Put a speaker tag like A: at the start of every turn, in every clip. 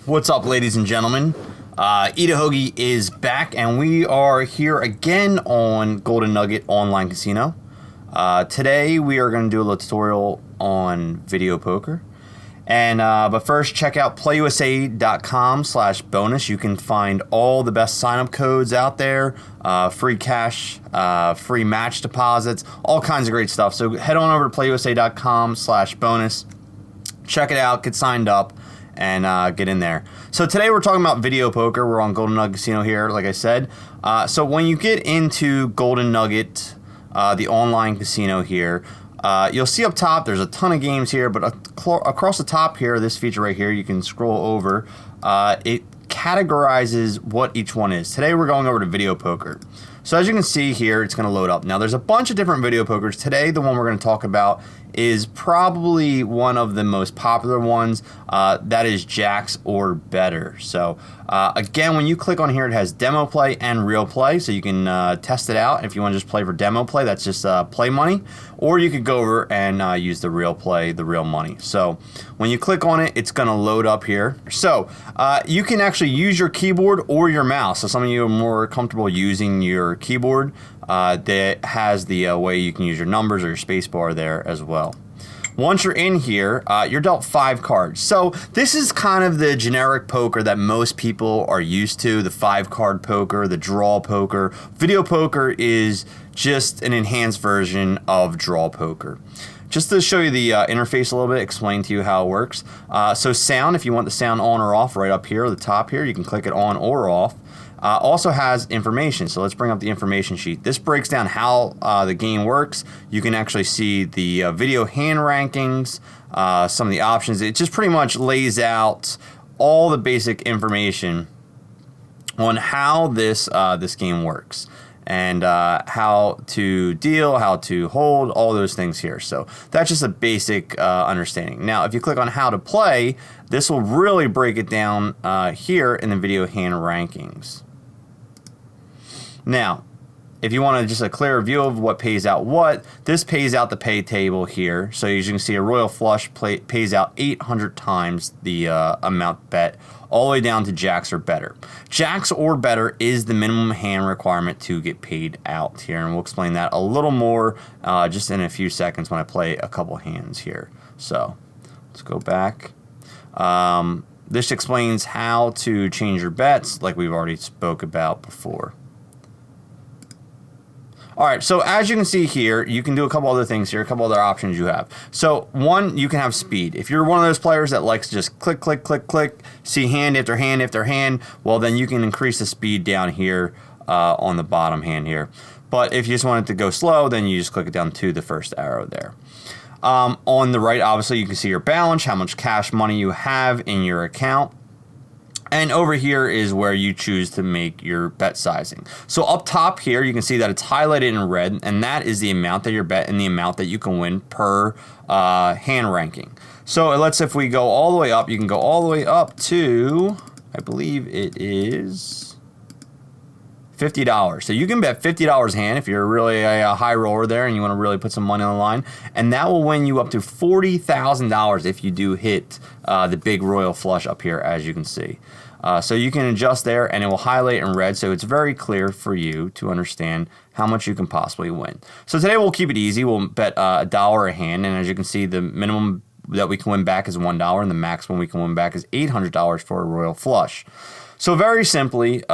A: What's up, ladies and gentlemen? Eat a Hoagie is back, and we are here again on Golden Nugget Online Casino. Today, we are going to do a little tutorial on video poker. And but first, check out playusa.com/bonus. You can find all the best sign-up codes out there, free cash, free match deposits, all kinds of great stuff. So head on over to playusa.com/bonus. Check it out, get signed up, and get in there. So today we're talking about video poker. We're on Golden Nugget Casino here, like I said. So when you get into Golden Nugget, the online casino here, you'll see up top there's a ton of games here, but across the top here, this feature right here, you can scroll over. It categorizes what each one is. Today we're going over to video poker. So as you can see here, it's going to load up. Now there's a bunch of different video pokers. Today the one we're going to talk about is probably one of the most popular ones. That is jacks or better. So again, when you click on here, it has demo play and real play, so you can test it out. If you want to just play for demo play, that's just play money, or you could go over and use the real play, the real money. So when you click on it, it's going to load up here. So you can actually use your keyboard or your mouse. So some of you are more comfortable using your keyboard. That has the way you can use your numbers or your space bar there as well. Once you're in here, you're dealt 5 cards. So this is kind of the generic poker that most people are used to, the 5-card poker, the draw poker. Video poker is just an enhanced version of draw poker. Just to show you the interface a little bit, explain to you how it works. So sound, if you want the sound on or off, right up here at the top here, you can click it on or off. Also has information, so let's bring up the information sheet. This breaks down how the game works. You can actually see the video hand rankings, some of the options. It just pretty much lays out all the basic information on how this this game works, and how to deal, how to hold, all those things here. So that's just a basic understanding. Now, if you click on how to play, this will really break it down here in the video hand rankings. Now, if you want just a clearer view of what pays out what, this pays out the pay table here. So as you can see, a royal flush pays out 800 times the amount bet, all the way down to jacks or better. Jacks or better is the minimum hand requirement to get paid out here, and we'll explain that a little more just in a few seconds when I play a couple hands here. So let's go back. This explains how to change your bets, like we've already spoke about before. All right, so as you can see here, you can do a couple other things here, a couple other options you have. So one, you can have speed. If you're one of those players that likes to just click, click, click, click, see hand after hand after hand, well, then you can increase the speed down here on the bottom hand here. But if you just want it to go slow, then you just click it down to the first arrow there. On the right, obviously, you can see your balance, how much cash money you have in your account. And over here is where you choose to make your bet sizing. So up top here, you can see that it's highlighted in red, and that is the amount that you're bet and the amount that you can win per hand ranking. So let's say if we go all the way up, you can go all the way up to, I believe it is $50. So you can bet $50 a hand if you're really a high roller there and you want to really put some money on the line, and that will win you up to $40,000 if you do hit the big royal flush up here, as you can see. So you can adjust there, and it will highlight in red, so it's very clear for you to understand how much you can possibly win. So today we'll keep it easy. We'll bet $1 a hand, and as you can see, the minimum that we can win back is $1, and the maximum we can win back is $800 for a royal flush. So very simply,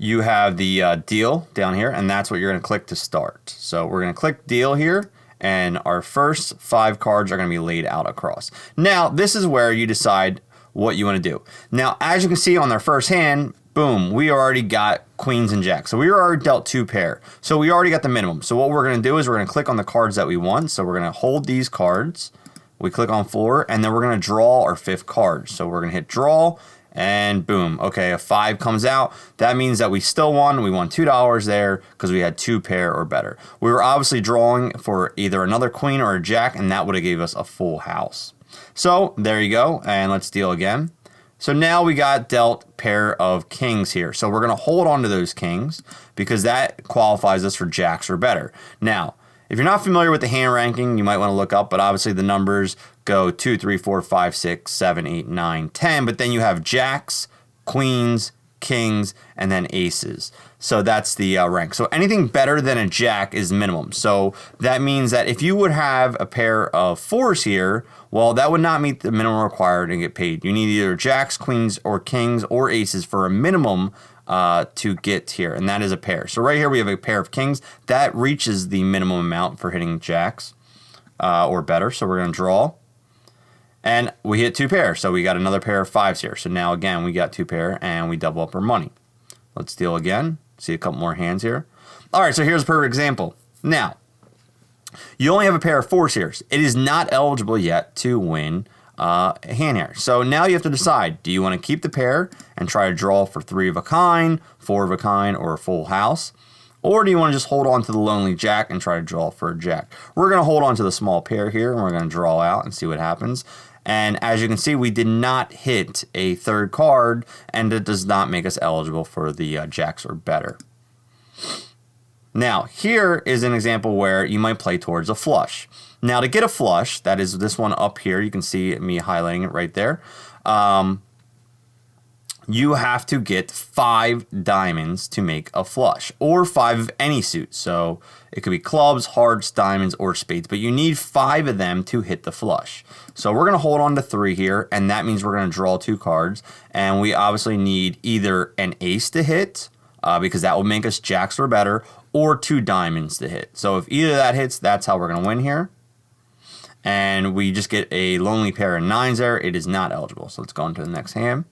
A: you have the deal down here, and that's what you're going to click to start. So we're going to click deal here, and our first 5 cards are going to be laid out across. Now, this is where you decide what you want to do. Now, as you can see on their first hand, boom, we already got queens and jacks. So we were already dealt 2 pair. So we already got the minimum. So what we're going to do is we're going to click on the cards that we want. So we're going to hold these cards. We click on 4, and then we're going to draw our 5th card. So we're going to hit draw, and boom. Okay, a 5 comes out. That means that we still won. We won $2 there because we had 2 pair or better. We were obviously drawing for either another queen or a jack, and that would have gave us a full house. So there you go, and let's deal again. So now we got dealt pair of kings here. So we're going to hold on to those kings because that qualifies us for jacks or better. Now, If you're not familiar with the hand ranking, you might want to look up, but obviously the numbers go 2, 3, 4, 5, 6, 7, 8, 9, 10, but then you have jacks, queens, kings, and then aces. So that's the rank. So anything better than a jack is minimum. So that means that if you would have a pair of fours here, well, that would not meet the minimum required to get paid. You need either jacks, queens, or kings, or aces for a minimum to get here, and that is a pair. So right here we have a pair of kings. That reaches the minimum amount for hitting jacks or better. So we're going to draw. And we hit 2 pairs, so we got another pair of 5s here. So now again, we got 2 pair, and we double up our money. Let's deal again. See a couple more hands here. All right, so here's a perfect example. Now, you only have a pair of 4s here. It is not eligible yet to win a hand here. So now you have to decide, do you want to keep the pair and try to draw for 3 of a kind, 4 of a kind, or a full house? Or do you want to just hold on to the lonely jack and try to draw for a jack? We're going to hold on to the small pair here, and we're going to draw out and see what happens. And as you can see, we did not hit a 3rd card, and it does not make us eligible for the jacks or better. Now, here is an example where you might play towards a flush. Now, to get a flush, that is this one up here, you can see me highlighting it right there. You have to get 5 diamonds to make a flush, or 5 of any suit. So it could be clubs, hearts, diamonds, or spades, but you need 5 of them to hit the flush. So we're going to hold on to 3 here, and that means we're going to draw 2 cards, and we obviously need either an ace to hit, because that will make us jacks or better, or 2 diamonds to hit. So if either of that hits, that's how we're going to win here. And we just get a lonely pair of 9s there. It is not eligible. So let's go on to the next hand.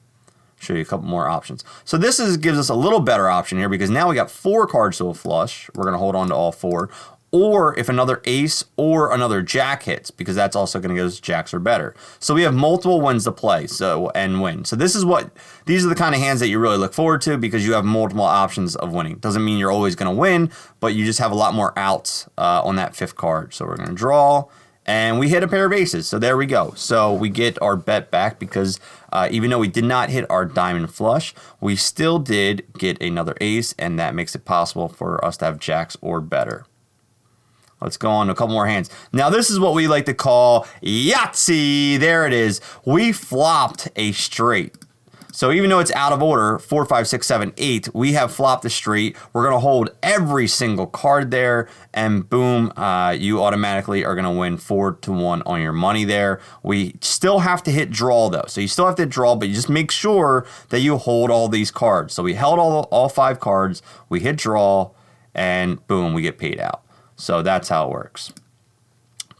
A: Show you a couple more options. So this gives us a little better option here, because now we got 4 cards to a flush. We're going to hold on to all 4. Or if another ace or another jack hits, because that's also going to give us jacks or better. So we have multiple wins to play and win. So these are the kind of hands that you really look forward to, because you have multiple options of winning. Doesn't mean you're always going to win, but you just have a lot more outs on that 5th card. So we're going to draw. And we hit a pair of aces, so there we go. So we get our bet back, because even though we did not hit our diamond flush, we still did get another ace, and that makes it possible for us to have jacks or better. Let's go on to a couple more hands. Now this is what we like to call Yahtzee. There it is. We flopped a straight. So even though it's out of order, 4, 5, 6, 7, 8, we have flopped the straight. We're going to hold every single card there, and boom, you automatically are going to win 4-1 on your money there. We still have to hit draw, though. So you still have to draw, but you just make sure that you hold all these cards. So we held all 5 cards, we hit draw, and boom, we get paid out. So that's how it works.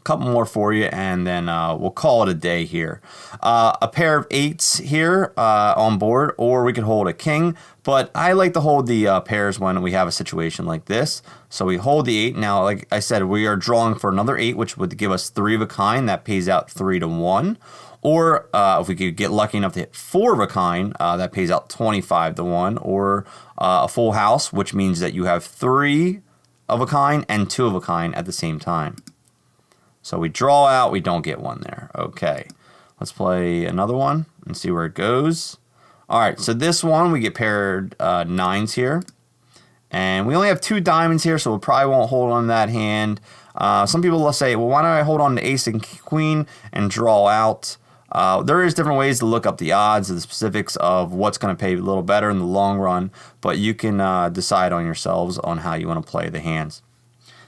A: Couple more for you, and then we'll call it a day here. A pair of 8s here on board, or we could hold a king, but I like to hold the pairs when we have a situation like this. So we hold the 8. Now, like I said, we are drawing for another 8, which would give us 3 of a kind. That pays out 3-1. Or if we could get lucky enough to hit 4 of a kind, that pays out 25-1. Or a full house, which means that you have 3 of a kind and 2 of a kind at the same time. So we draw out, we don't get one there. Okay, let's play another one and see where it goes. All right, so this one, we get paired 9s here. And we only have 2 diamonds here, so we probably won't hold on to that hand. Some people will say, well, why don't I hold on to ace and queen and draw out? There is different ways to look up the odds and the specifics of what's going to pay a little better in the long run, but you can decide on yourselves on how you want to play the hands.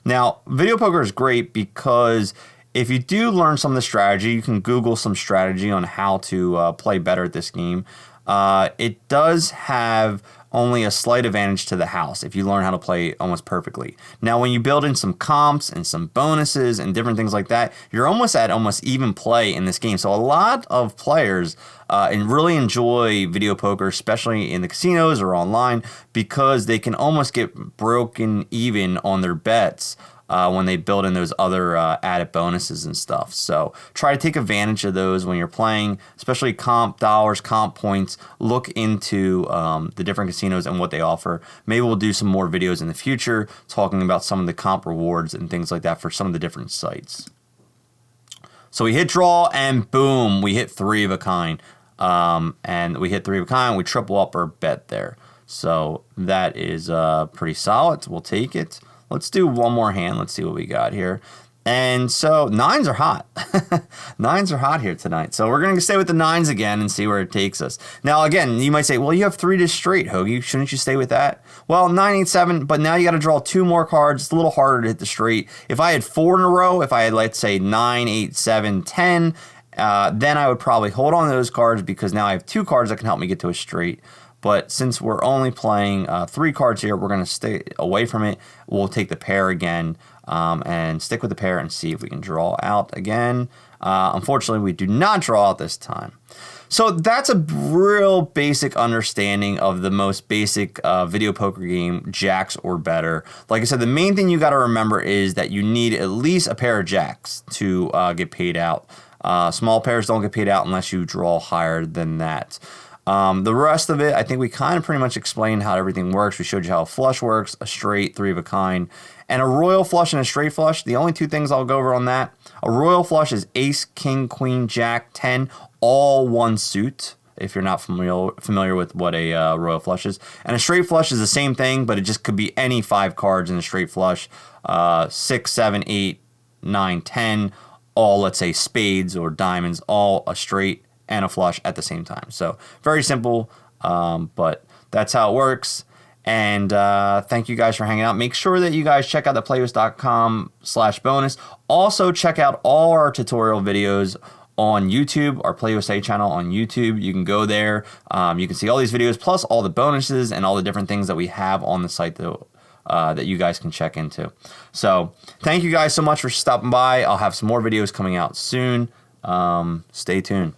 A: Now, video poker is great because if you do learn some of the strategy, you can Google some strategy on how to play better at this game. It does have only a slight advantage to the house if you learn how to play almost perfectly. Now, when you build in some comps and some bonuses and different things like that, you're almost at even play in this game. So a lot of players and really enjoy video poker, especially in the casinos or online, because they can almost get broken even on their bets when they build in those other added bonuses and stuff. So try to take advantage of those when you're playing, especially comp dollars, comp points. Look into the different casinos and what they offer. Maybe we'll do some more videos in the future talking about some of the comp rewards and things like that for some of the different sites. So we hit draw, and boom, we hit 3 of a kind. And we hit 3 of a kind, we triple up our bet there. So that is pretty solid. We'll take it. let's do one more hand. Let's see what we got here. And so 9s are hot. 9s are hot here tonight. So we're going to stay with the 9s again and see where it takes us. Now, again, you might say, well, you have 3 to straight, Hoagie. Shouldn't you stay with that? Well, 9, 8, 7, but now you got to draw 2 more cards. It's a little harder to hit the straight. If I had 4 in a row, if I had, let's say, 9, 8, 7, 10, then I would probably hold on to those cards because now I have 2 cards that can help me get to a straight. But since we're only playing 3 cards here, we're going to stay away from it. We'll take the pair again and stick with the pair and see if we can draw out again. Unfortunately, we do not draw out this time. So that's a real basic understanding of the most basic video poker game, jacks or better. Like I said, the main thing you got to remember is that you need at least a pair of jacks to get paid out. Small pairs don't get paid out unless you draw higher than that. The rest of it, I think we kind of pretty much explained how everything works. We showed you how a flush works, a straight, 3 of a kind, and a royal flush and a straight flush. The only 2 things I'll go over on that. A royal flush is ace, king, queen, jack, 10, all one suit, if you're not familiar with what a royal flush is. And a straight flush is the same thing, but it just could be any 5 cards in a straight flush. 6, 7, 8, 9, 10, all, let's say, spades or diamonds, all a straight and a flush at the same time. So very simple, but that's how it works. And thank you guys for hanging out. Make sure that you guys check out the playlist.com/bonus. Also check out all our tutorial videos on YouTube, our Play USA channel on YouTube. You can go there. You can see all these videos plus all the bonuses and all the different things that we have on the site that you guys can check into. So thank you guys so much for stopping by. I'll have some more videos coming out soon. Stay tuned.